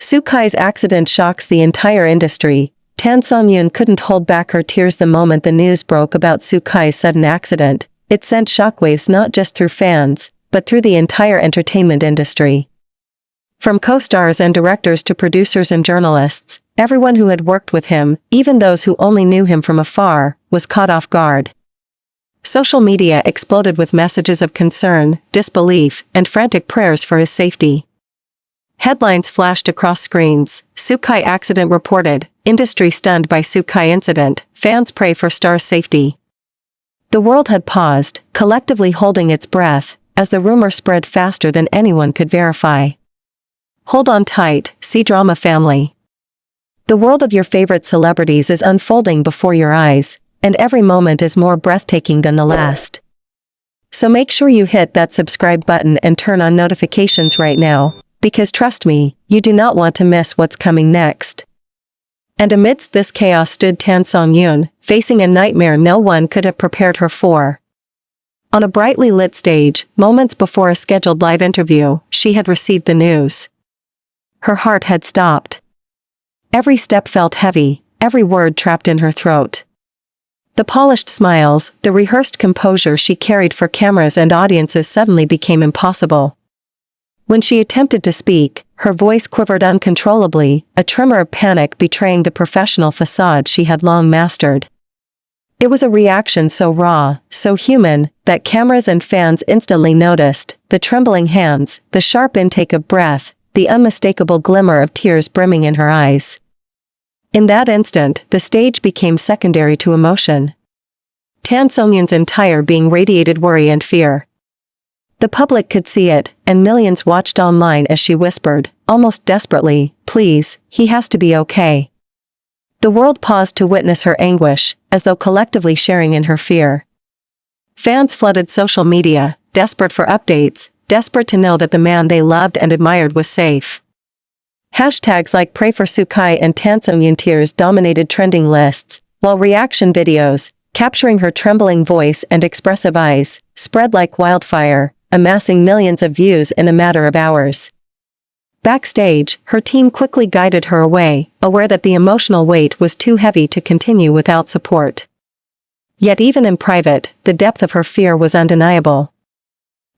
Seong accident shocks the entire industry. Seong Yun couldn't hold back her tears the moment the news broke about Seong's sudden accident. It sent shockwaves not just through fans, but through the entire entertainment industry. From co-stars and directors to producers and journalists, everyone who had worked with him, even those who only knew him from afar, was caught off guard. Social media exploded with messages of concern, disbelief, and frantic prayers for his safety. Headlines flashed across screens. Seong accident reported, industry stunned by Seong incident, fans pray for star's safety. The world had paused, collectively holding its breath, as the rumor spread faster than anyone could verify. Hold on tight, C-drama family. The world of your favorite celebrities is unfolding before your eyes, and every moment is more breathtaking than the last. So make sure you hit that subscribe button and turn on notifications right now, because trust me, you do not want to miss what's coming next. And amidst this chaos stood Seong Yun, facing a nightmare no one could have prepared her for. On a brightly lit stage, moments before a scheduled live interview, she had received the news. Her heart had stopped. Every step felt heavy, every word trapped in her throat. The polished smiles, the rehearsed composure she carried for cameras and audiences suddenly became impossible. When she attempted to speak, her voice quivered uncontrollably, a tremor of panic betraying the professional facade she had long mastered. It was a reaction so raw, so human, that cameras and fans instantly noticed, the trembling hands, the sharp intake of breath, the unmistakable glimmer of tears brimming in her eyes. In that instant, the stage became secondary to emotion. Seong Yun's entire being radiated worry and fear. The public could see it, and millions watched online as she whispered, almost desperately, "Please, he has to be okay." The world paused to witness her anguish, as though collectively sharing in her fear. Fans flooded social media, desperate for updates, desperate to know that the man they loved and admired was safe. Hashtags like Pray for Seong and Seong Yun tears dominated trending lists, while reaction videos, capturing her trembling voice and expressive eyes, spread like wildfire, amassing millions of views in a matter of hours. Backstage, her team quickly guided her away, aware that the emotional weight was too heavy to continue without support. Yet even in private, the depth of her fear was undeniable.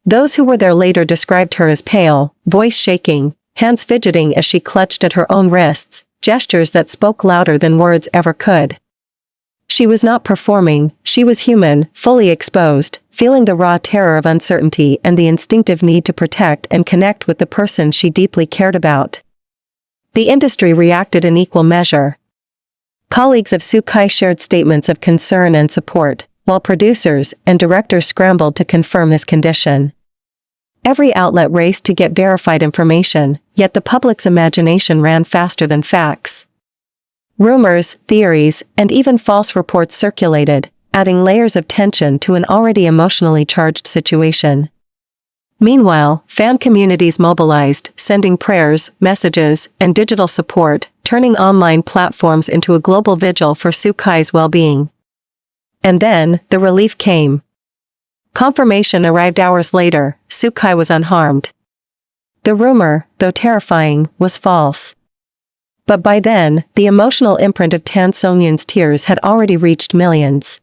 Those who were there later described her as pale, voice shaking, hands fidgeting as she clutched at her own wrists, gestures that spoke louder than words ever could. She was not performing, she was human, fully exposed, feeling the raw terror of uncertainty and the instinctive need to protect and connect with the person she deeply cared about. The industry reacted in equal measure. Colleagues of Seong shared statements of concern and support, while producers and directors scrambled to confirm his condition. Every outlet raced to get verified information, yet the public's imagination ran faster than facts. Rumors, theories, and even false reports circulated, adding layers of tension to an already emotionally charged situation. Meanwhile, fan communities mobilized, sending prayers, messages, and digital support, turning online platforms into a global vigil for Seong's well-being. And then, the relief came. Confirmation arrived hours later, Seong was unharmed. The rumor, though terrifying, was false. But by then, the emotional imprint of Seong Yun's tears had already reached millions.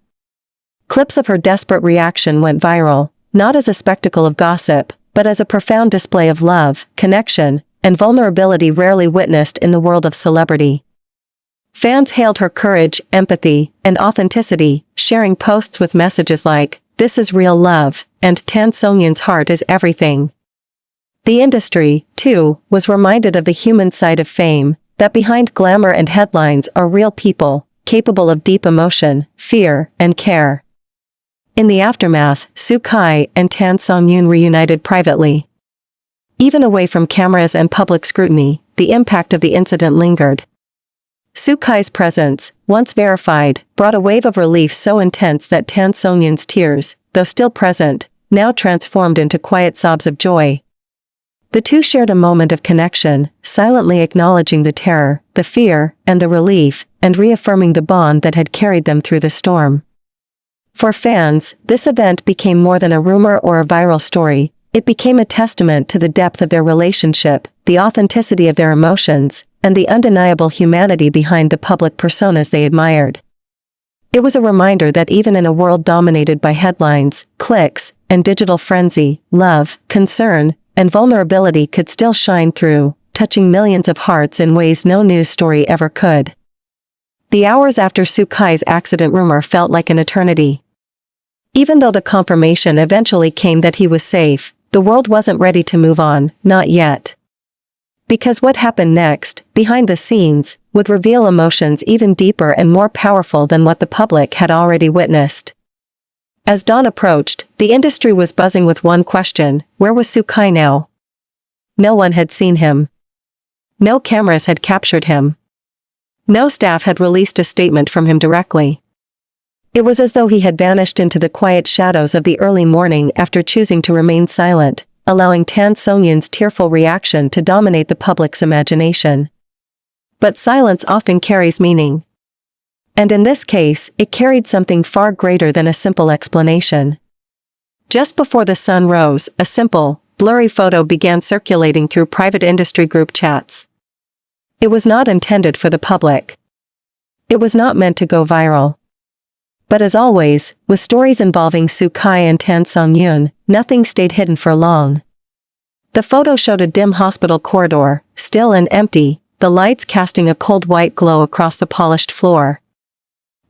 Clips of her desperate reaction went viral, not as a spectacle of gossip, but as a profound display of love, connection, and vulnerability rarely witnessed in the world of celebrity. Fans hailed her courage, empathy, and authenticity, sharing posts with messages like, "This is real love," and Seong Yun's heart is everything. The industry, too, was reminded of the human side of fame, that behind glamour and headlines are real people, capable of deep emotion, fear, and care. In the aftermath, Seong and Seong Yun reunited privately. Even away from cameras and public scrutiny, the impact of the incident lingered. Seong's presence, once verified, brought a wave of relief so intense that Seong Yun's tears, though still present, now transformed into quiet sobs of joy. The two shared a moment of connection, silently acknowledging the terror, the fear, and the relief, and reaffirming the bond that had carried them through the storm. For fans, this event became more than a rumor or a viral story. It became a testament to the depth of their relationship, the authenticity of their emotions, and the undeniable humanity behind the public personas they admired. It was a reminder that even in a world dominated by headlines, clicks, and digital frenzy, love, concern, and vulnerability could still shine through, touching millions of hearts in ways no news story ever could. The hours after Sukai's accident rumor felt like an eternity. Even though the confirmation eventually came that he was safe, the world wasn't ready to move on, not yet. Because what happened next, behind the scenes, would reveal emotions even deeper and more powerful than what the public had already witnessed. As dawn approached, the industry was buzzing with one question: where was Sukai now? No one had seen him. No cameras had captured him. No staff had released a statement from him directly. It was as though he had vanished into the quiet shadows of the early morning after choosing to remain silent, allowing Songyun's tearful reaction to dominate the public's imagination. But silence often carries meaning. And in this case, it carried something far greater than a simple explanation. Just before the sun rose, a simple, blurry photo began circulating through private industry group chats. It was not intended for the public. It was not meant to go viral. But as always, with stories involving Sukai and Songyun, nothing stayed hidden for long. The photo showed a dim hospital corridor, still and empty, the lights casting a cold white glow across the polished floor.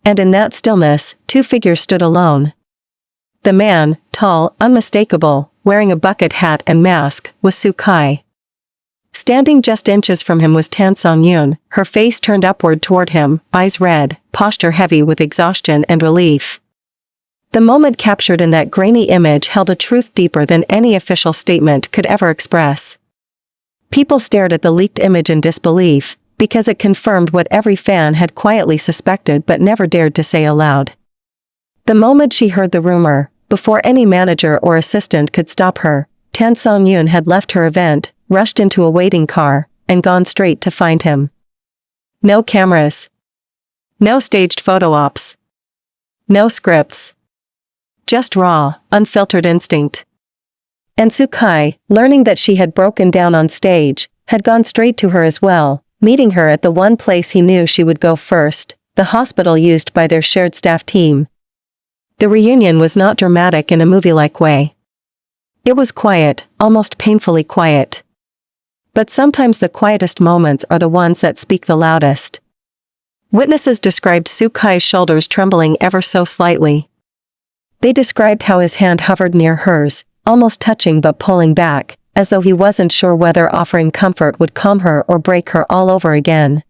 And in that stillness, two figures stood alone. The man, tall, unmistakable, wearing a bucket hat and mask, was Sukai. Standing just inches from him was Songyun, her face turned upward toward him, eyes red, posture heavy with exhaustion and relief. The moment captured in that grainy image held a truth deeper than any official statement could ever express. People stared at the leaked image in disbelief, because it confirmed what every fan had quietly suspected but never dared to say aloud. The moment she heard the rumor, before any manager or assistant could stop her, Songyun had left her event, rushed into a waiting car, and gone straight to find him. No cameras. No staged photo ops. No scripts. Just raw, unfiltered instinct. And Sukai, learning that she had broken down on stage, had gone straight to her as well, meeting her at the one place he knew she would go first, the hospital used by their shared staff team. The reunion was not dramatic in a movie-like way. It was quiet, almost painfully quiet. But sometimes the quietest moments are the ones that speak the loudest. Witnesses described Sukai's shoulders trembling ever so slightly. They described how his hand hovered near hers, almost touching but pulling back, as though he wasn't sure whether offering comfort would calm her or break her all over again.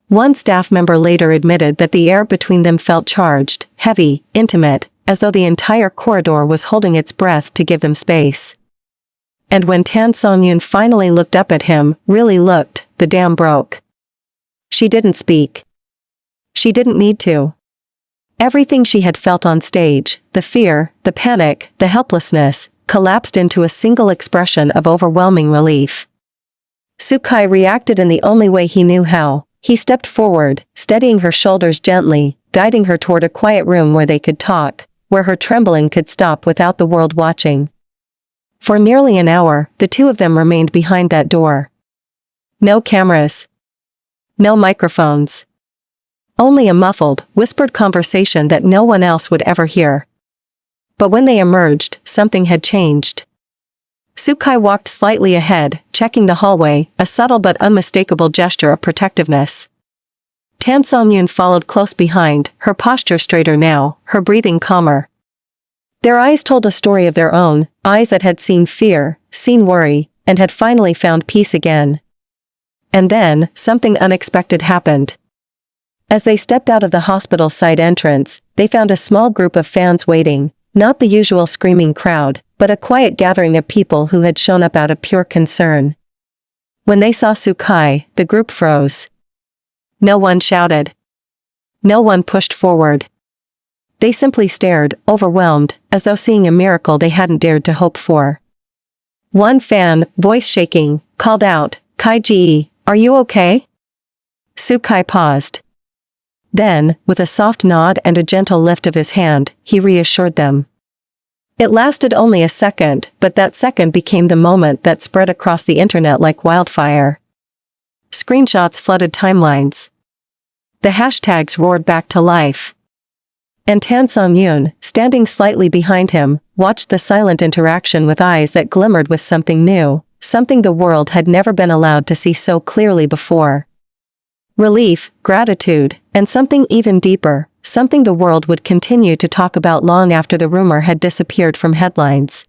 One staff member later admitted that the air between them felt charged, heavy, intimate, as though the entire corridor was holding its breath to give them space. And when Songyun finally looked up at him, really looked, the dam broke. She didn't speak. She didn't need to. Everything she had felt on stage, the fear, the panic, the helplessness, collapsed into a single expression of overwhelming relief. Sukai reacted in the only way he knew how. He stepped forward, steadying her shoulders gently, guiding her toward a quiet room where they could talk, where her trembling could stop without the world watching. For nearly an hour, the two of them remained behind that door. No cameras. No microphones. Only a muffled, whispered conversation that no one else would ever hear. But when they emerged, something had changed. Sukai walked slightly ahead, checking the hallway, a subtle but unmistakable gesture of protectiveness. Songyun followed close behind, her posture straighter now, her breathing calmer. Their eyes told a story of their own, eyes that had seen fear, seen worry, and had finally found peace again. And then, something unexpected happened. As they stepped out of the hospital side entrance, they found a small group of fans waiting, not the usual screaming crowd, but a quiet gathering of people who had shown up out of pure concern. When they saw Sukai, the group froze. No one shouted. No one pushed forward. They simply stared, overwhelmed, as though seeing a miracle they hadn't dared to hope for. One fan, voice shaking, called out, "Kaiji, are you okay?" Sukai paused. Then, with a soft nod and a gentle lift of his hand, he reassured them. It lasted only a second, but that second became the moment that spread across the internet like wildfire. Screenshots flooded timelines. The hashtags roared back to life. And Seong Yun, standing slightly behind him, watched the silent interaction with eyes that glimmered with something new, something the world had never been allowed to see so clearly before. Relief, gratitude, and something even deeper, something the world would continue to talk about long after the rumor had disappeared from headlines.